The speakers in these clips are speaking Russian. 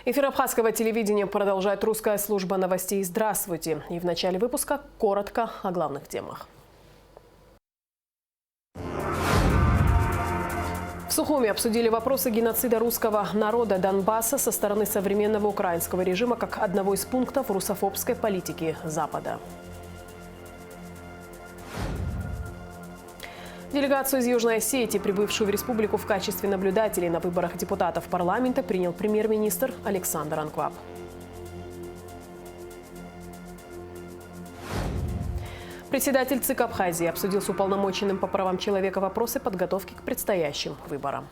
Эфир абхазского телевидения продолжает русская служба новостей. Здравствуйте. И в начале выпуска коротко о главных темах. В Сухуми обсудили вопросы геноцида русского народа Донбасса со стороны современного украинского режима как одного из пунктов русофобской политики Запада. Делегацию из Южной Осетии, прибывшую в республику в качестве наблюдателей на выборах депутатов парламента, принял премьер-министр Александр Анкваб. Председатель ЦИК Абхазии обсудил с уполномоченным по правам человека вопросы подготовки к предстоящим выборам.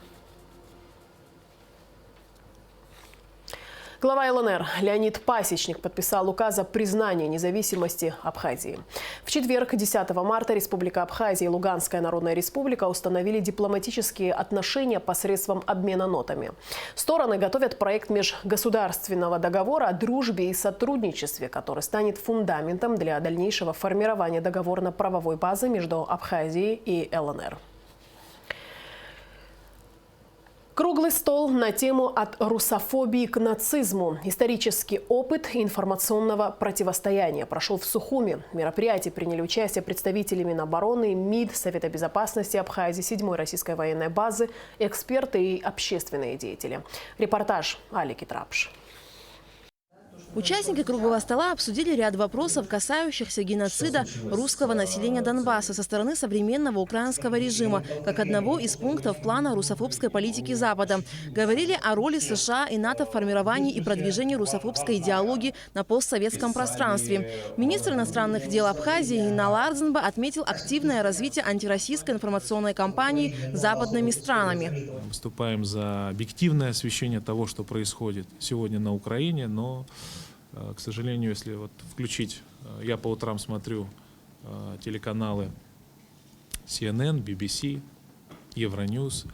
Глава ЛНР Леонид Пасечник подписал указ о признании независимости Абхазии. В четверг, 10 марта, Республика Абхазия и Луганская Народная Республика установили дипломатические отношения посредством обмена нотами. Стороны готовят проект межгосударственного договора о дружбе и сотрудничестве, который станет фундаментом для дальнейшего формирования договорно-правовой базы между Абхазией и ЛНР. Круглый стол на тему «От русофобии к нацизму. Исторический опыт информационного противостояния» прошел в Сухуми. В мероприятии приняли участие представители Минобороны, МИД, Совета безопасности Абхазии, 7-й российской военной базы, эксперты и общественные деятели. Репортаж Алики Трапш. Участники круглого стола обсудили ряд вопросов, касающихся геноцида русского населения Донбасса со стороны современного украинского режима, как одного из пунктов плана русофобской политики Запада. Говорили о роли США и НАТО в формировании и продвижении русофобской идеологии на постсоветском пространстве. Министр иностранных дел Абхазии Инал Ардзинба отметил активное развитие антироссийской информационной кампании западными странами. Выступаем за объективное освещение того, что происходит сегодня на Украине, но, к сожалению, если включить, я по утрам смотрю телеканалы CNN, BBC, Евроньюз,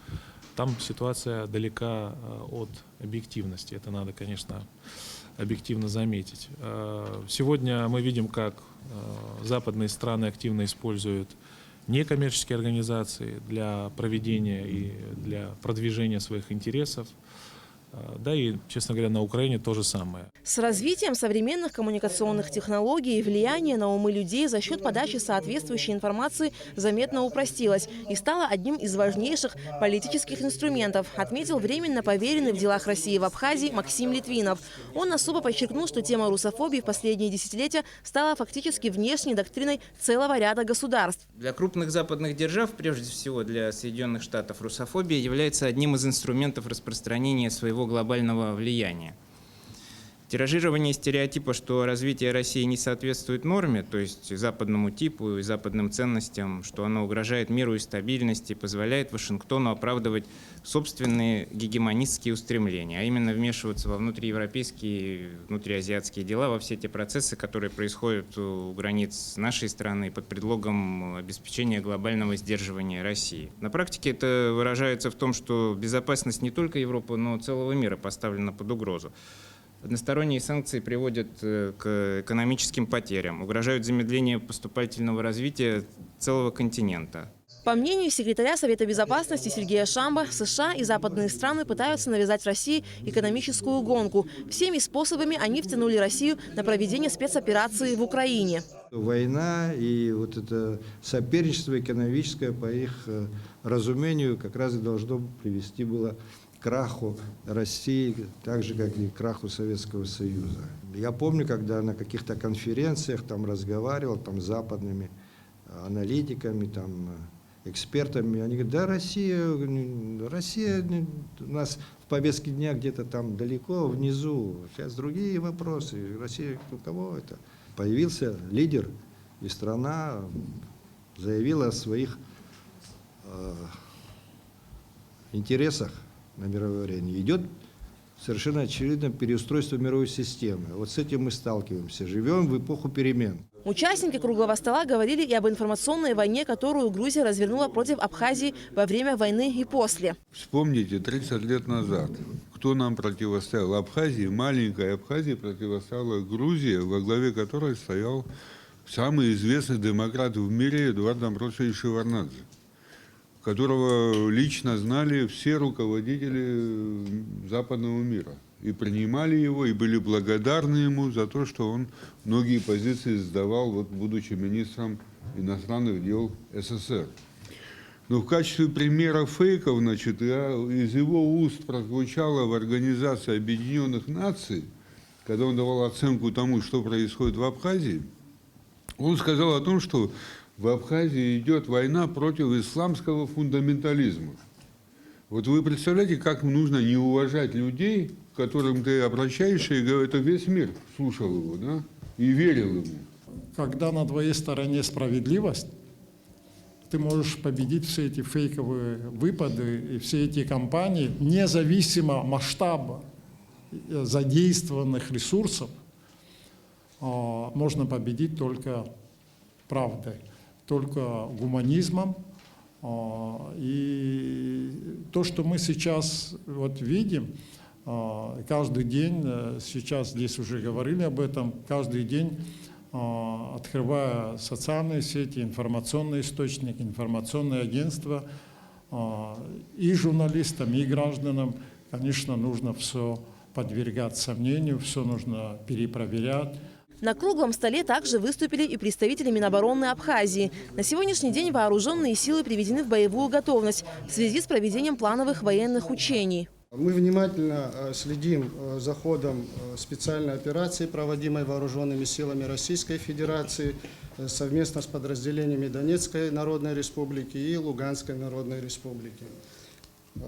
там ситуация далека от объективности. Это надо, конечно, объективно заметить. Сегодня мы видим, как западные страны активно используют некоммерческие организации для проведения и для продвижения своих интересов. Да и, честно говоря, на Украине то же самое. С развитием современных коммуникационных технологий влияние на умы людей за счет подачи соответствующей информации заметно упростилось и стало одним из важнейших политических инструментов, отметил временно поверенный в делах России в Абхазии Максим Литвинов. Он особо подчеркнул, что тема русофобии в последние десятилетия стала фактически внешней доктриной целого ряда государств. Для крупных западных держав, прежде всего для Соединенных Штатов, русофобия является одним из инструментов распространения своего глобального влияния. Тиражирование стереотипа, что развитие России не соответствует норме, то есть западному типу и западным ценностям, что оно угрожает миру и стабильности, позволяет Вашингтону оправдывать собственные гегемонистские устремления, а именно вмешиваться во внутриевропейские, внутриазиатские дела, во все те процессы, которые происходят у границ нашей страны под предлогом обеспечения глобального сдерживания России. На практике это выражается в том, что безопасность не только Европы, но и целого мира поставлена под угрозу. Односторонние санкции приводят к экономическим потерям, угрожают замедлению поступательного развития целого континента. По мнению секретаря Совета безопасности Сергея Шамба, США и западные страны пытаются навязать России экономическую гонку. Всеми способами они втянули Россию на проведение спецоперации в Украине. Война и вот это соперничество экономическое, по их разумению, как раз и должно привести было к краху России, так же, как и к краху Советского Союза. Я помню, когда на каких-то конференциях там разговаривал там, с западными аналитиками, там, экспертами, они говорят, да, Россия у нас в повестке дня где-то там далеко, внизу, сейчас другие вопросы, Россия, у кого это? Появился лидер, и страна заявила о своих интересах на мировой арене. Идет совершенно очевидно переустройство мировой системы. Вот с этим мы сталкиваемся. Живем в эпоху перемен. Участники круглого стола говорили и об информационной войне, которую Грузия развернула против Абхазии во время войны и после. Вспомните, 30 лет назад, кто нам противостоял? Абхазии, маленькая Абхазия противостояла Грузии, во главе которой стоял самый известный демократ в мире Эдуард Амбросович Шеварднадзе, которого лично знали все руководители западного мира. и принимали его, и были благодарны ему за то, что он многие позиции сдавал, вот, будучи министром иностранных дел СССР. Но в качестве примера фейков, значит, из его уст прозвучало в Организации Объединенных Наций, когда он давал оценку тому, что происходит в Абхазии, он сказал о том, что в Абхазии идет война против исламского фундаментализма. Вот вы представляете, как нужно не уважать людей, к которым ты обращаешься, и это весь мир слушал его, да, и верил ему. Когда на твоей стороне справедливость, ты можешь победить все эти фейковые выпады и все эти кампании, независимо масштаба задействованных ресурсов, можно победить только правдой, только гуманизмом. И то, что мы сейчас вот видим, каждый день, сейчас здесь уже говорили об этом, каждый день, открывая социальные сети, информационные источники, информационные агентства, и журналистам, и гражданам, конечно, нужно все подвергать сомнению, все нужно перепроверять. На круглом столе также выступили и представители Минобороны Абхазии. На сегодняшний день вооруженные силы приведены в боевую готовность в связи с проведением плановых военных учений. Мы внимательно следим за ходом специальной операции, проводимой вооруженными силами Российской Федерации совместно с подразделениями Донецкой Народной Республики и Луганской Народной Республики.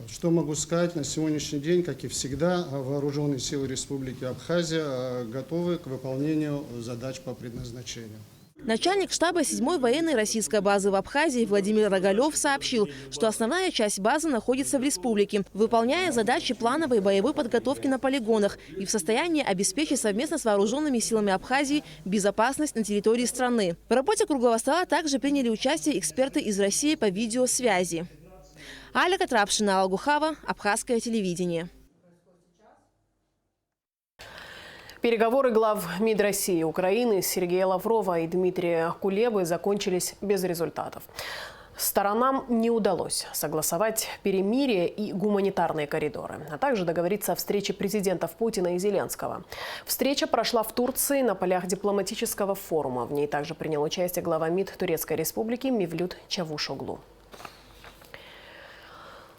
Что могу сказать? На сегодняшний день, как и всегда, вооруженные силы Республики Абхазия готовы к выполнению задач по предназначению. Начальник штаба 7-й военной российской базы в Абхазии Владимир Рогалев сообщил, что основная часть базы находится в республике, выполняя задачи плановой боевой подготовки на полигонах и в состоянии обеспечить совместно с вооруженными силами Абхазии безопасность на территории страны. В работе круглого стола также приняли участие эксперты из России по видеосвязи. Аля Катрапшина, Алгухава, Абхазское телевидение. Переговоры глав МИД России и Украины Сергея Лаврова и Дмитрия Кулебы закончились без результатов. Сторонам не удалось согласовать перемирие и гуманитарные коридоры, а также договориться о встрече президентов Путина и Зеленского. Встреча прошла в Турции на полях дипломатического форума. В ней также принял участие глава МИД Турецкой Республики Мевлют Чавушоглу.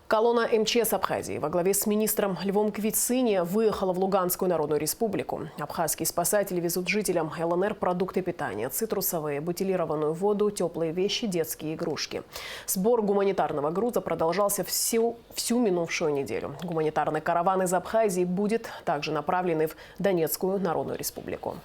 Колонна МЧС Абхазии во главе с министром Львом Квицини выехала в Луганскую Народную Республику. Абхазские спасатели везут жителям ЛНР продукты питания, цитрусовые, бутилированную воду, теплые вещи, детские игрушки. Сбор гуманитарного груза продолжался всю минувшую неделю. Гуманитарный караван из Абхазии будет также направлен в Донецкую Народную Республику.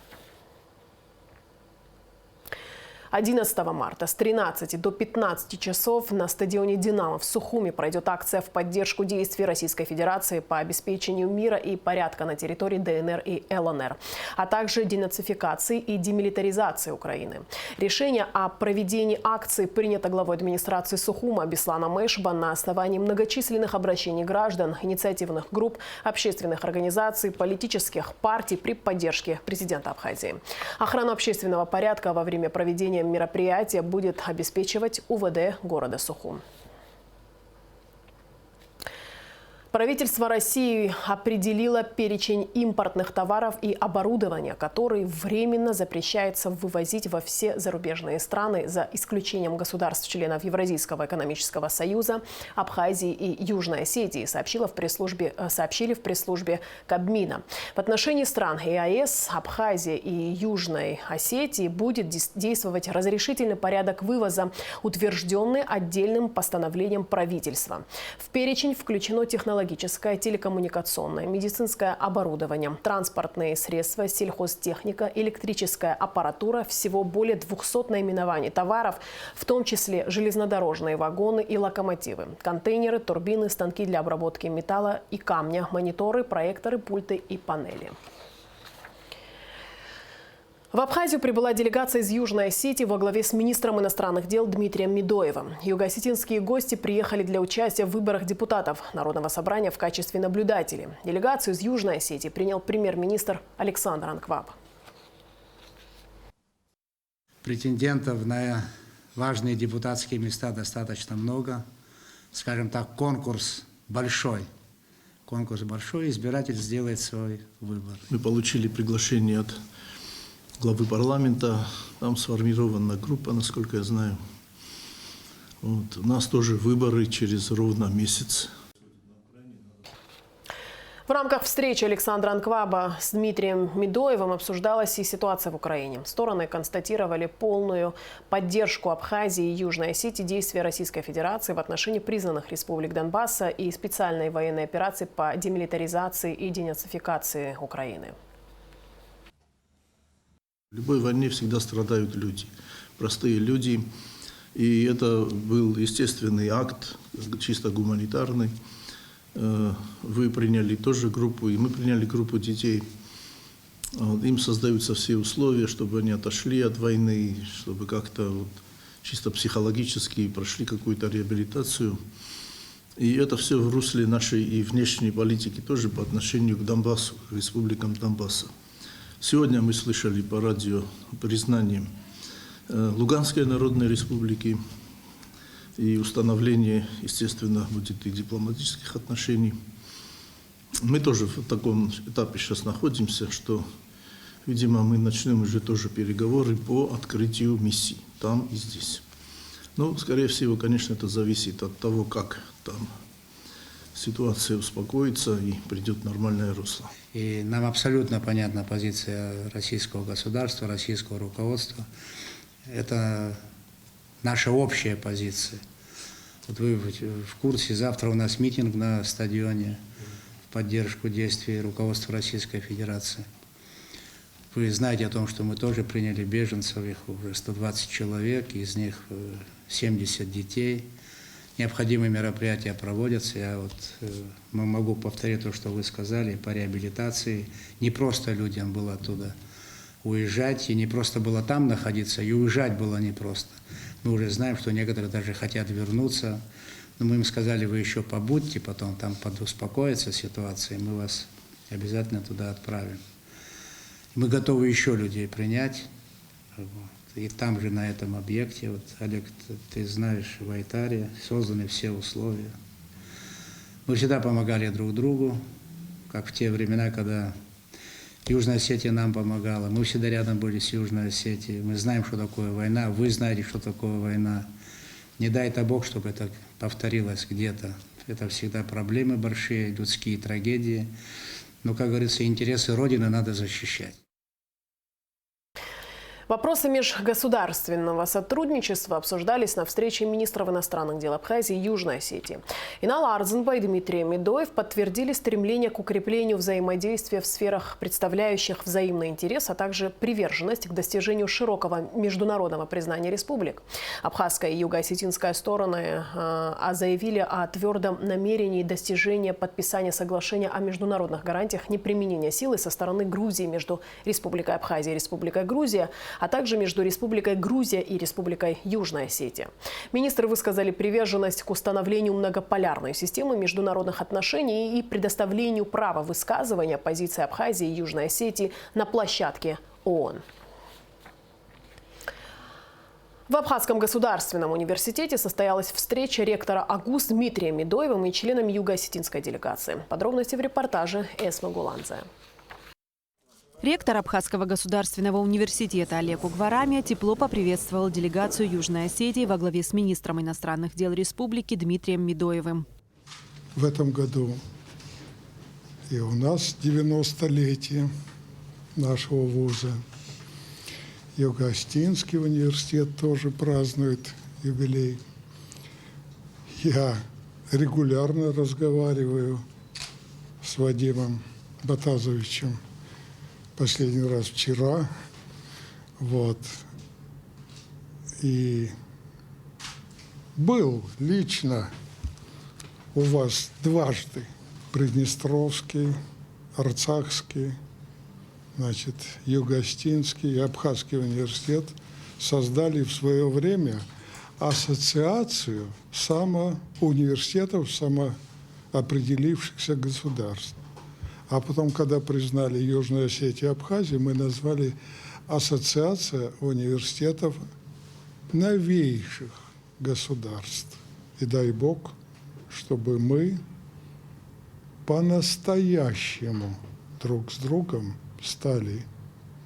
11 марта с 13 до 15 часов на стадионе «Динамо» в Сухуми пройдет акция в поддержку действий Российской Федерации по обеспечению мира и порядка на территории ДНР и ЛНР, а также денацификации и демилитаризации Украины. Решение о проведении акции принято главой администрации Сухума Бесланом Эшба на основании многочисленных обращений граждан, инициативных групп, общественных организаций, политических партий при поддержке президента Абхазии. Охрану общественного порядка во время проведения мероприятия будет обеспечивать УВД города Сухум. Правительство России определило перечень импортных товаров и оборудования, которые временно запрещается вывозить во все зарубежные страны, за исключением государств-членов Евразийского экономического союза, Абхазии и Южной Осетии, сообщили в пресс-службе Кабмина. В отношении стран ЕАЭС, Абхазии и Южной Осетии будет действовать разрешительный порядок вывоза, утвержденный отдельным постановлением правительства. В перечень включено технологическое, телекоммуникационное, медицинское оборудование, транспортные средства, сельхозтехника, электрическая аппаратура, всего более 200 наименований товаров, в том числе железнодорожные вагоны и локомотивы, контейнеры, турбины, станки для обработки металла и камня, мониторы, проекторы, пульты и панели. В Абхазию прибыла делегация из Южной Осетии во главе с министром иностранных дел Дмитрием Медоевым. Юго-осетинские гости приехали для участия в выборах депутатов Народного собрания в качестве наблюдателей. Делегацию из Южной Осетии принял премьер-министр Александр Анкваб. Претендентов на важные депутатские места достаточно много. Скажем так, конкурс большой. конкурс большой, избиратель сделает свой выбор. Мы получили приглашение от главы парламента, там сформирована группа, насколько я знаю. Вот. У нас тоже выборы через ровно месяц. В рамках встречи Александра Анкваба с Дмитрием Медоевым обсуждалась и ситуация в Украине. Стороны констатировали полную поддержку Абхазии и Южной Осетии действия Российской Федерации в отношении признанных республик Донбасса и специальной военной операции по демилитаризации и денацификации Украины. В любой войне всегда страдают люди, простые люди. И это был естественный акт, чисто гуманитарный. Вы приняли тоже группу, и мы приняли группу детей. Им создаются все условия, чтобы они отошли от войны, чтобы как-то вот чисто психологически прошли какую-то реабилитацию. И это все в русле нашей и внешней политики тоже по отношению к Донбассу, к республикам Донбасса. Сегодня мы слышали по радио признание Луганской Народной Республики, и установление, естественно, будет и дипломатических отношений. Мы тоже в таком этапе сейчас находимся, что, видимо, мы начнем уже тоже переговоры по открытию миссий там и здесь. Но, скорее всего, конечно, это зависит от того, как там ситуация успокоится и придет нормальное русло. И нам абсолютно понятна позиция российского государства, российского руководства. Это наша общая позиция. Вот вы в курсе, завтра у нас митинг на стадионе в поддержку действий руководства Российской Федерации. Вы знаете о том, что мы тоже приняли беженцев, их уже 120 человек, из них 70 детей. Необходимые мероприятия проводятся. Я могу повторить то, что вы сказали, по реабилитации. Не просто людям было оттуда уезжать, и не просто было там находиться, и уезжать было непросто. Мы уже знаем, что некоторые даже хотят вернуться, но мы им сказали, вы еще побудьте, потом там подуспокоится ситуация, и мы вас обязательно туда отправим. Мы готовы еще людей принять, и там же, на этом объекте, вот, Олег, ты знаешь, в Айтаре созданы все условия. Мы всегда помогали друг другу, как в те времена, когда Южная Осетия нам помогала. Мы всегда рядом были с Южной Осетией. Мы знаем, что такое война. Вы знаете, что такое война. Не дай-то Бог, чтобы это повторилось где-то. Это всегда проблемы большие, людские трагедии. Но, как говорится, интересы Родины надо защищать. Вопросы межгосударственного сотрудничества обсуждались на встрече министров иностранных дел Абхазии и Южной Осетии. Инал Арзенба и Дмитрий Медоев подтвердили стремление к укреплению взаимодействия в сферах, представляющих взаимный интерес, а также приверженность к достижению широкого международного признания республик. Абхазская и юго-осетинская стороны заявили о твердом намерении достижения подписания соглашения о международных гарантиях неприменения силы со стороны Грузии между Республикой Абхазия и Республикой Грузия, а также между Республикой Грузия и Республикой Южная Осетия. Министры высказали приверженность к установлению многополярной системы международных отношений и предоставлению права высказывания позиции Абхазии и Южной Осетии на площадке ООН. В Абхазском государственном университете состоялась встреча ректора АГУ с Дмитрием Медоевым и членами юго-осетинской делегации. Подробности в репортаже Эсма Гуладзе. Ректор Абхазского государственного университета Олег Угварамия тепло поприветствовал делегацию Южной Осетии во главе с министром иностранных дел республики Дмитрием Медоевым. В этом году и у нас 90-летие нашего вуза. Юго-Осетинский университет тоже празднует юбилей. Я регулярно разговариваю с Вадимом Батазовичем. Последний раз вчера. Вот. И был лично у вас дважды Приднестровский, Арцахский, значит, Юго-Осетинский и Абхазский университет создали в свое время ассоциацию университетов самоопределившихся государств. А потом, когда признали Южную Осетию и Абхазию, мы назвали Ассоциация университетов новейших государств. И дай Бог, чтобы мы по-настоящему друг с другом стали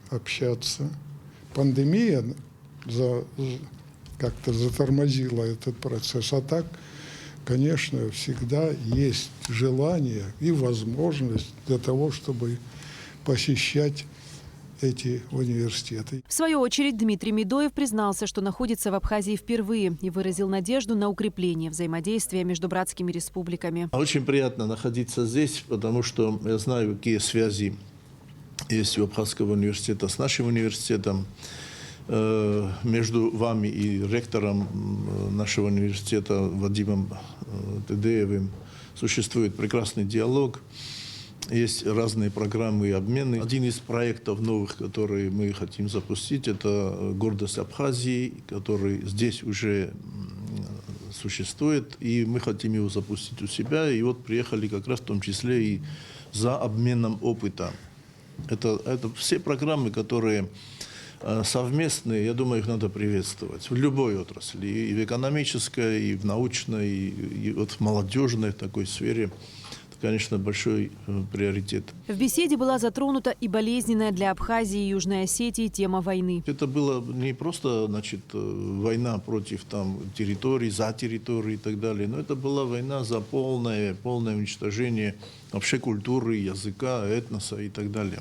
общаться. Пандемия как-то затормозила этот процесс. А так, конечно, всегда есть желание и возможность для того, чтобы посещать эти университеты. В свою очередь Дмитрий Медоев признался, что находится в Абхазии впервые и выразил надежду на укрепление взаимодействия между братскими республиками. Очень приятно находиться здесь, потому что я знаю, какие связи есть у Абхазского университета с нашим университетом. Между вами и ректором нашего университета Вадимом Тедеевым существует прекрасный диалог. Есть разные программы и обмены. Один из проектов новых, которые мы хотим запустить, это «Гордость Абхазии», который здесь уже существует, и мы хотим его запустить у себя. И вот приехали как раз в том числе и за обменом опыта. Это все программы, которые совместные, я думаю, их надо приветствовать в любой отрасли, и в экономической, и в научной, и вот в молодежной такой сфере. Конечно, большой приоритет. В беседе была затронута и болезненная для Абхазии и Южной Осетии тема войны. Это была не просто, война против территорий, за территории и так далее, но это была война за полное уничтожение вообще культуры, языка, этноса и так далее.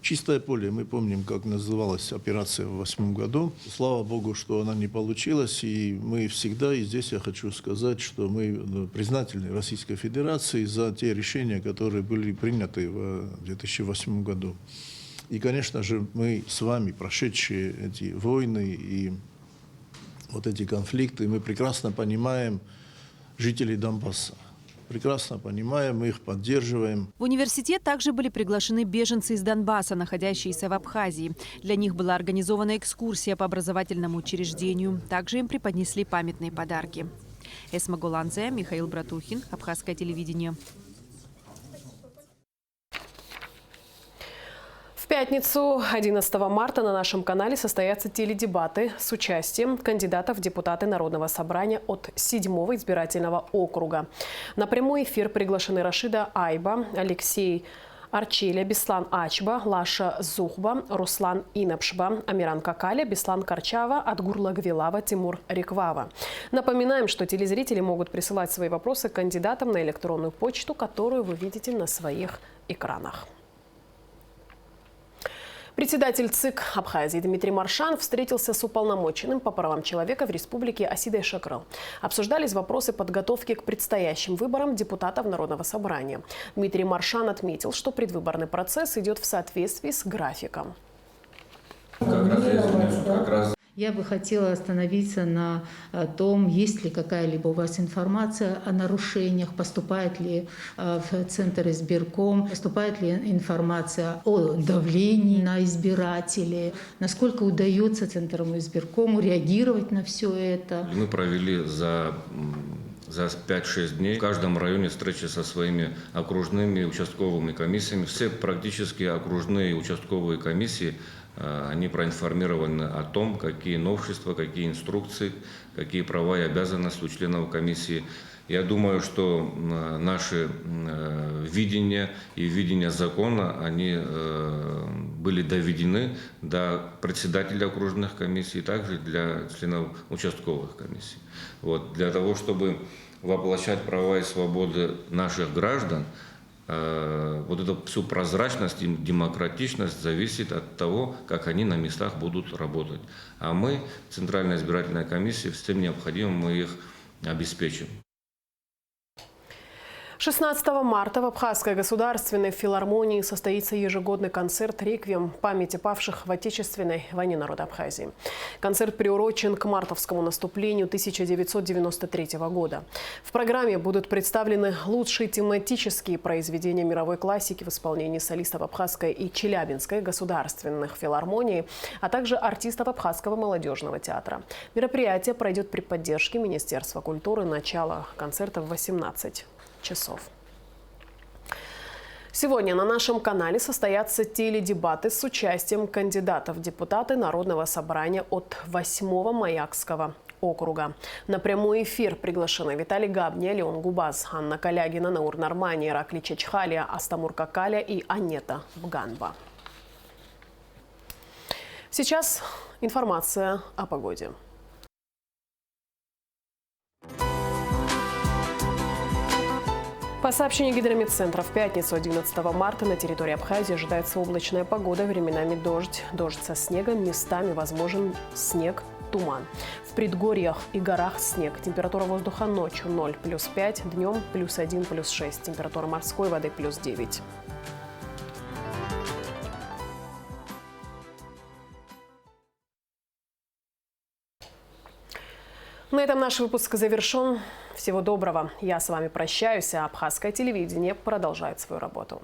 Чистое поле. Мы помним, как называлась операция в 2008 году. Слава Богу, что она не получилась. И мы всегда, и здесь я хочу сказать, что мы признательны Российской Федерации за те решения, которые были приняты в 2008 году. И, конечно же, мы с вами, прошедшие эти войны и вот эти конфликты, мы прекрасно понимаем жителей Донбасса. Прекрасно понимаем, мы их поддерживаем. В университет также были приглашены беженцы из Донбасса, находящиеся в Абхазии. Для них была организована экскурсия по образовательному учреждению. Также им преподнесли памятные подарки. Эсма Голанзе, Михаил Братухин, Абхазское телевидение. В пятницу, 11 марта, на нашем канале состоятся теледебаты с участием кандидатов в депутаты Народного собрания от 7-го избирательного округа. На прямой эфир приглашены Рашида Айба, Алексей Арчеля, Беслан Ачба, Лаша Зухба, Руслан Инапшба, Амиран Какаля, Беслан Карчава, Адгурла Гвилава, Тимур Риквава. Напоминаем, что телезрители могут присылать свои вопросы кандидатам на электронную почту, которую вы видите на своих экранах. Председатель ЦИК Абхазии Дмитрий Маршан встретился с уполномоченным по правам человека в республике Асидой Шакрыл. Обсуждались вопросы подготовки к предстоящим выборам депутатов Народного собрания. Дмитрий Маршан отметил, что предвыборный процесс идет в соответствии с графиком. Я бы хотела остановиться на том, есть ли какая-либо у вас информация о нарушениях, поступает ли в Центр избирком, поступает ли информация о давлении на избирателей, насколько удается Центру избиркому реагировать на все это. Мы провели за 5-6 дней в каждом районе встречи со своими окружными участковыми комиссиями. Все практически окружные участковые комиссии, они проинформированы о том, какие новшества, какие инструкции, какие права и обязанности у членов комиссии. Я думаю, что наши видения и видения закона, они были доведены до председателя окружных комиссий, также для членов участковых комиссий. Вот. Для того, чтобы воплощать права и свободы наших граждан, вот эту всю прозрачность и демократичность зависит от того, как они на местах будут работать. А мы, Центральная избирательная комиссия, всем необходимым мы их обеспечим. 16 марта в Абхазской государственной филармонии состоится ежегодный концерт «Реквием» памяти павших в Отечественной войне народа Абхазии. Концерт приурочен к мартовскому наступлению 1993 года. В программе будут представлены лучшие тематические произведения мировой классики в исполнении солистов Абхазской и Челябинской государственных филармоний, а также артистов Абхазского молодежного театра. Мероприятие пройдет при поддержке Министерства культуры. Начало концерта в 18 часов. Сегодня на нашем канале состоятся теледебаты с участием кандидатов в депутаты Народного собрания от 8-го Маякского округа. На прямой эфир приглашены Виталий Габни, Леон Губаз, Анна Калягина, Наур Нормани, Иракли Чечхалия, Астамур Какаля и Анета Бганба. Сейчас информация о погоде. По сообщению Гидрометцентра, в пятницу 11 марта на территории Абхазии ожидается облачная погода, временами дождь со снегом, местами возможен снег, туман. В предгорьях и горах снег. Температура воздуха ночью 0 плюс 5, днем плюс 1 плюс 6. Температура морской воды плюс 9. На этом наш выпуск завершен. Всего доброго. Я с вами прощаюсь, а абхазское телевидение продолжает свою работу.